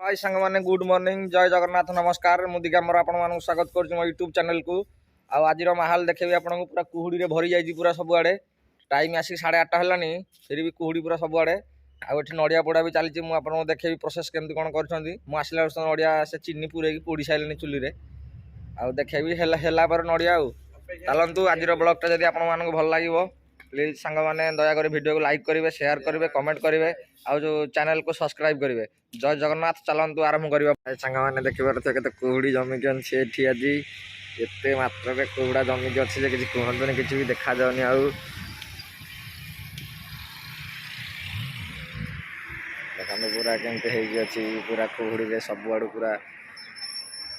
हाय सांग माने good morning जय जगन्नाथ नमस्कार मु दिगंबर आपण मानक स्वागत कर मो यूट्यूब चैनल को आज माहौल देखेबी आपन को पूरा कुहुड़ी रे भरी जाई पूरा सब आड़े टाइम आसी 8:30 हलानी फिर भी कुहुड़ी पूरा सब आड़े आ एठी नडिया पोड़ा भी चलची मु आपन को देखेबी प्रोसेस केमती कोन करछंती मु आसला नडिया से चीनी पूरे की पोड़ी साइलनी चुली रे आ देखेबी हेला पर नडिया चलतु आज ब्लॉग टा जदी आपन मानक भल लागिवो प्लीज सांग माने दया कर वीडियो को लाइक करेंगे शेयर करेंगे कमेंट करेंगे आउ जो चैनल को सब्सक्राइब करेंगे जय जगन्नाथ चलतु आरंभ करवा सांग मैंने देखिए कुहुड़ी जमिक अच्छी आज एत मात्र कुहुड़ा जमिक अच्छी किसी कहतुनि कि भी देखा जाऊनी आउ देखो पूरा केमती अच्छी पूरा कुहुड़ी सब आड़ू पूरा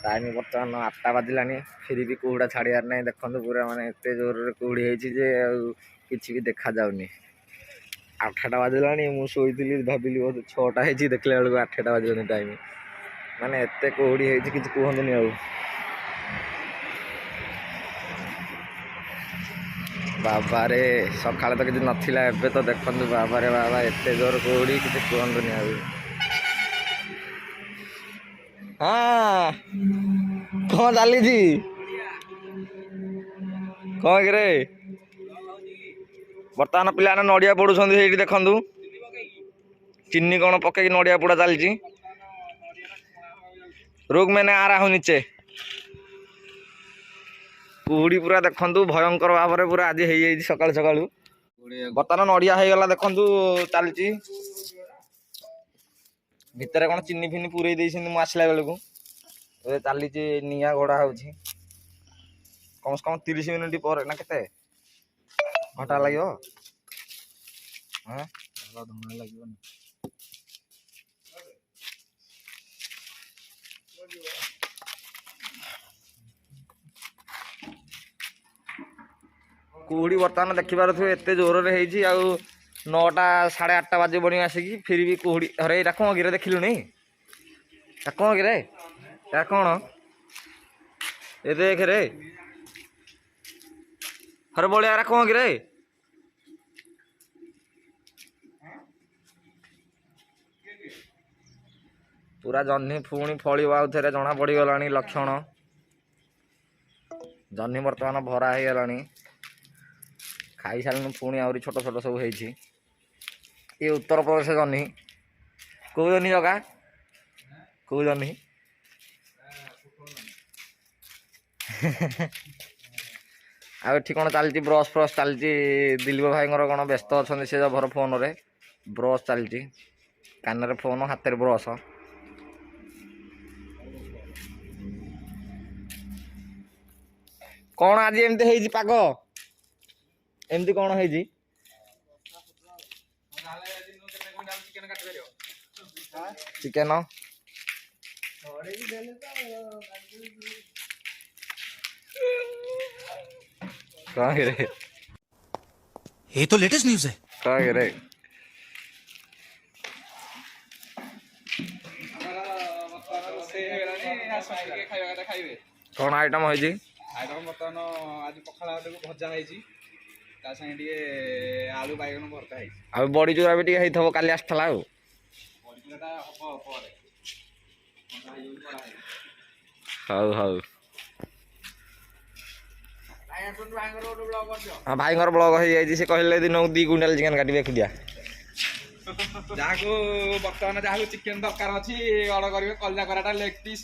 टाइम बर्तमान 8टा बाजिलानी फिर भी कुहुड़ा छाड़ार ना देखो पूरा माने एत जोर कुहुड़ी होती किसी भी देखा जाऊनी 8टा बाजिलानी मु शोली भाविली 6टा है देखला बेलू 8टा बाजिलानी टाइम माने एत कुहुड़ी होती किसी कहतुनि आ बाबा रे सकाଳେ तो किसी नथिला एबे तो देखु बाबा रे बाबा एत जोर कुहुड़ी किसी कहतुनि आ हाँ कौन चली थी कौन कि रे बर्तमान पिला नड़िया पोड़ुं देखु चीनी कौन पकई नड़िया पोड़ा चलती रुक मैंने आ रहा हूँ नीचे कुहुड़ी पूरा देखु भयंकर भाव में पूरा आज हो सका सका बर्तमान नड़िया हो गला देखु चलती भितर कौन चीनी फिनी पूरे मुझे आसला बेलू चली निआ गड़ा हो कम से कम 30 मिनिट पर ना केते घंटा लगे कुहुड़ी बर्तमान देखिबार थे एत जोर रे 9टा 8:30 बाजे बनी आसिकी फिर भी कुहुड़ी अरे एटा कौन गिरे देखिलु नहीं कौन गिरे या कौन ए देख रे हर बोले यार कौन गिरे पूरा जह्नी पुणी फल थे जना पड़गला लक्षण जह्नी बर्तमान भरा हो गला खाई सारे पुणी आहरी छोट छोट सब हो ये उत्तर प्रदेश जह्नी कौ जह्नी जगह कौ जह्नी आठ कौन चलती ब्रश फ्रश चलती दिलीप भाई कौन व्यस्त अच्छा से भर फोन रे ब्रश चलती कान फोन हाथ में ब्रश कौन आज एमती पाग एमती कौन है चिकेन कहाँ गिरे ये तो लेटेस्ट न्यूज़ है। कहाँ गिरे कौन आइटम हो आइटम बर्तमान आज पखाला भजा है आलू बैगन भर्ता है आ बड़ी चूरा भी टे काली आसला हौ हौ हाँ भाई ब्लॉग हो जाए कहले दिन 2 क्विंटाल चिकेन काटे एकुटिया जहाँ बर्तमान जहाँ चिकेन दरकार अच्छी अर्डर करेंगे कलजा कराटा लेग पीस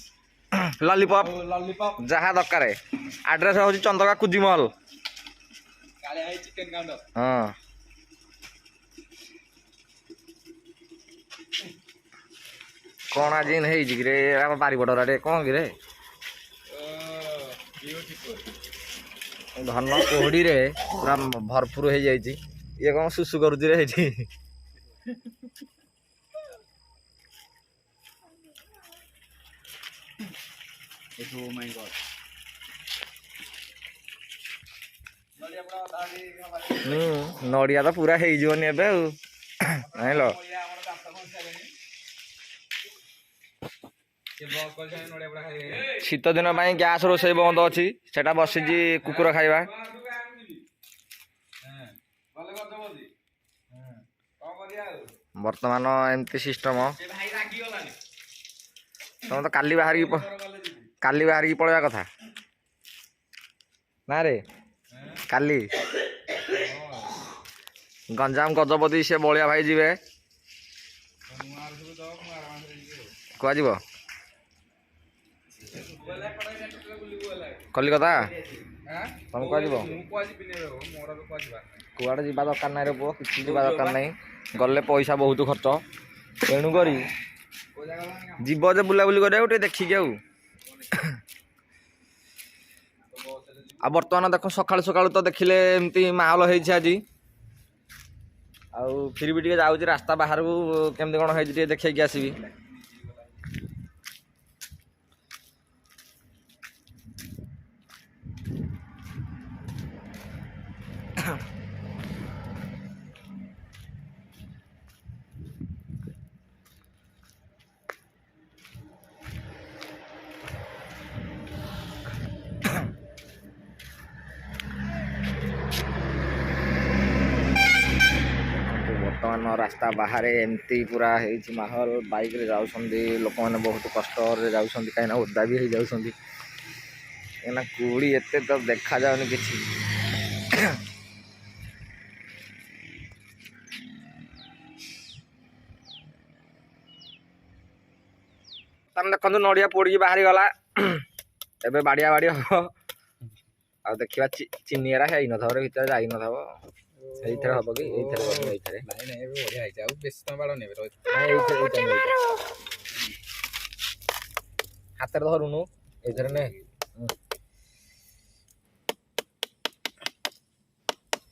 लॉलीपॉप लॉलीपॉप जहाँ दरकार एड्रेस हूँ चंदका कुजीमहल चिकेन काउंटर हाँ कौन आज रे बारिपटरा कौन कि धन कुहुड़ी रे पूरा भरपूर हो जाए ये कौन सुसु करुचे नड़िया तो पूरा होनी एल शीत दिन गैस रोसे बंद अच्छी से बसी कुकुर खाइबा बर्तमान एमती सिस्टम ତମେ ତ କାଲି ବାହାରିକି ପଳେଇବା କଥା ନା ରେ କାଲି ଗଞ୍ଜାମ ଗଜପତି ସେ ବଳିଆ ଭାଇ ଯିବେ କୁଆ ଯିବ କଲିକତା ତମେ କୁଆ ଯିବ କୁଆଡ଼େ ଯିବା ଦରକାର ନାହିଁ ରେ ପୁଅ କିଛି ଯିବା ଦରକାର ନାହିଁ ଗଲେ ପଇସା ବହୁତ ଖର୍ଚ୍ଚ ତେଣୁକରି ଯିବ ଯେ ବୁଲାବୁଲି କରିବାକୁ ଟିକେ ଦେଖିକି ଆଉ ବର୍ତ୍ତମାନ ଦେଖ ସକାଳୁ ସକାଳୁ ତ ଦେଖିଲେ ଏମିତି ମାହୋଲ ହେଇଛି ଆଜି ଆଉ ଫିର ବି ଟିକେ ଯାଉଛି ରାସ୍ତା ବାହାରକୁ କେମିତି କ'ଣ ହେଇଛି ଟିକେ ଦେଖେଇକି ଆସିବି ବର୍ତ୍ତମାନ ରାସ୍ତା ବାହାରେ ଏମିତି ପୁରା ହେଇଛି ମାହୋଲ ବାଇକରେ ଯାଉଛନ୍ତି ଲୋକମାନେ ବହୁତ କଷ୍ଟରେ ଯାଉଛନ୍ତି କାହିଁକିନା ଓଦା ବି ହେଇଯାଉଛନ୍ତି କାହିଁକିନା କୁହୁଡ଼ି ଏତେ ତ ଦେଖାଯାଉନି କିଛି ତମେ ଦେଖନ୍ତୁ ନଡ଼ିଆ ପୋଡ଼ିକି ବାହାରିଗଲା ଏବେ ବାଡ଼ିଆ ବାଡ଼ି ହବ ଆଉ ଦେଖିବା ଚିନି ଏରା ହେଇନଥିବ ଭିତରେ ଯାଇନଥିବ ଏଇଥିରେ ହବ କି ଏଇଥିରେ ହବ ଏଇଥିରେ ନାଇଁ ନାଇଁ ଏବେ ବଢ଼ିଆ ହେଇଛି ଆଉ ବେଶୀ ସମୟ ବାଡ଼ ନେବେ ହାତରେ ଧରୁନୁ ଏଇଥିରେ ନେ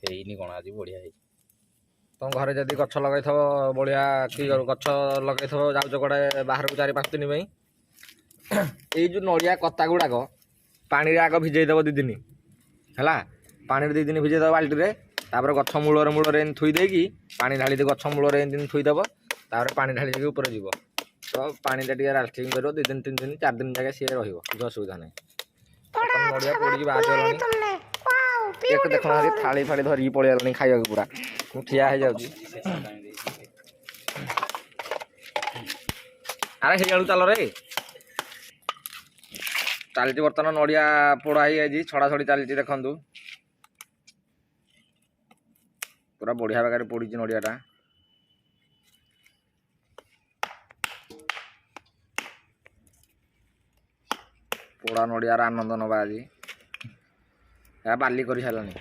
ହେଇନି କ'ଣ ଆଜି ବଢ଼ିଆ ହେଇଛି ତମ ଘରେ ଯଦି ଗଛ ଲଗାଇଥିବ ବଢ଼ିଆ କି ଗଛ ଲଗାଇଥିବ ଯାଉଛ କୁଆଡ଼େ ବାହାରକୁ 4-5 ଦିନ ପାଇଁ ଏଇ ଯେଉଁ ନଡ଼ିଆ କତା ଗୁଡ଼ାକ ପାଣିରେ ଆଗ ଭିଜେଇ ଦେବ 2 ଦିନ ହେଲା ପାଣିରେ 2 ଦିନ ଭିଜେଇ ଦେବ ବାଲ୍ଟିରେ ତାପରେ ଗଛ ମୂଳରେ ଏମିତି ଥୋଇ ଦେଇକି ପାଣି ଢାଳି ଦେଇ ଗଛ ମୂଳରେ ଏମିତି ଥୋଇଦେବ ତାପରେ ପାଣି ଢାଳି ଦେଇକି ଉପରେ ଯିବ ତ ପାଣିଟା ଟିକେ ଲାଷ୍ଟିଂ କରିବ 2 ଦିନ 3 ଦିନ 4 ଦିନ ଯାକେ ସିଏ ରହିବ କିଛି ଅସୁବିଧା ନାହିଁ ନଡ଼ିଆ ପୋଡ଼ିକି ବାହାରିଗଲାଣି ଦେଖୁନାହାନ୍ତି ଥାଳି ଫାଳି ଧରିକି ପଳେଇଗଲାଣି ଖାଇବାକୁ ପୁରା ମୁଁ ଠିଆ ହେଇଯାଉଛି ଆରେ ହେଇଯାଉ ଚାଲ ରେ ଚାଲିଛି ବର୍ତ୍ତମାନ ନଡ଼ିଆ ପୋଡ଼ା ହେଇଯାଇଛି ଛଡ଼ାଛଡ଼ି ଚାଲିଛି ଦେଖନ୍ତୁ ପୁରା ବଢ଼ିଆ ପ୍ରକାରେ ପୋଡ଼ିଛି ନଡ଼ିଆଟା ପୋଡ଼ା ନଡ଼ିଆର ଆନନ୍ଦ ନେବା ଆଜି ଏହା ବାଲି କରି ସାରିଲାଣି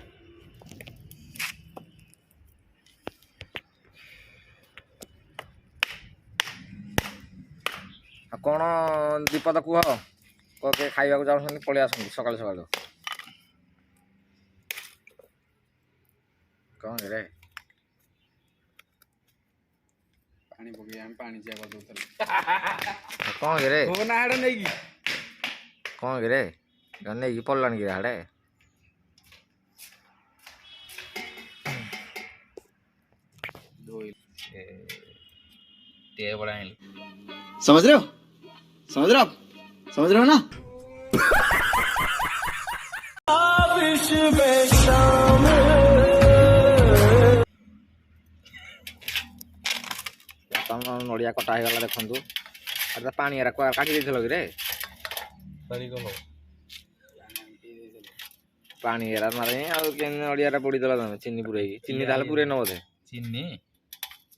ଆଉ କ'ଣ ଦୀପଦ କୁହ କିଏ ଖାଇବାକୁ ଯାଉଛନ୍ତି ପଳେଇ ଆସନ୍ତି ସକାଳୁ ସକାଳୁ କ'ଣ ରେ ପାଣି ପକେଇ ଆମେ ପାଣି ଚିଆ କରିଦେଉଥିଲୁ କ'ଣ ରେ ନା ହାଡ଼େ ନେଇକି କ'ଣ ରେ ନେଇକି ପଡ଼ିଲାଣି କି ହାଡ଼େ समझ रहे हो आप समझ रहे हो ना ନଡ଼ିଆ କଟା ହେଇଗଲା ଦେଖନ୍ତୁ ଆରେ ପାଣି ଏରା କାଟି ଦେଇଥିଲ କି ରେ ପାଣି ଏରା ମାରେ ଆଉ କେମିତି ନଡ଼ିଆଟା ପୋଡ଼ିଦେଲ ତମେ ଚିନି ପୁରେଇକି ଚିନି ତାହେଲେ ପୁରେଇ ନ ବୋଧେ ଚିନି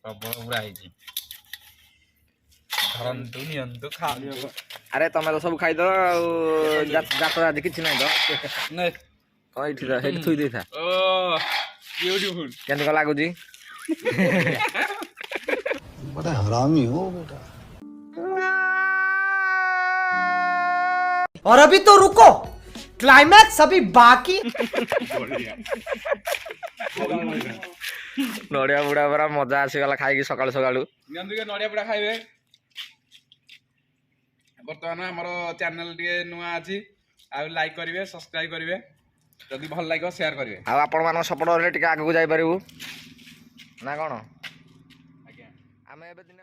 ପ୍ରବଳ ପୁରା ହେଇଛି ଧରନ୍ତୁ ନିଅନ୍ତୁ ଖାଆନ୍ତୁ ଆରେ ତମେ ତ ସବୁ ଖାଇଦବ ଆଉ ଜାତ ଆଜି କିଛି ନାହିଁ ତ କ'ଣ ଏଇଠି ସେଇଠି ଥୋଇ ଦେଇଥା କେମିତି କ'ଣ ଲାଗୁଛି बड़ा हरामी हो बेटा और अभी तो रुको क्लाइमैक्स अभी बाकी ନଡ଼ିଆ ବୁଡ଼ା ପୁରା ମଜା ଆସିଗଲା ଖାଇକି ସକାଳୁ ସକାଳୁ ନିଅନ୍ତୁ ଟିକେ ନଡ଼ିଆ ପୋଡ଼ା ଖାଇବେ ବର୍ତ୍ତମାନ ଆମର ଚ୍ୟାନେଲ ଟିକେ ନୂଆ ଅଛି ଆଉ ଲାଇକ୍ କରିବେ ସବସ୍କ୍ରାଇବ୍ କରିବେ ଯଦି ଭଲ ଲାଗିବ ସେୟାର କରିବେ ଆଉ ଆପଣମାନଙ୍କ ସପୋର୍ଟ ହେଲେ ଟିକେ ଆଗକୁ ଯାଇପାରିବୁ ନା କ'ଣ ଆଜ୍ଞା ଆମେ ଏବେ ଦିନେ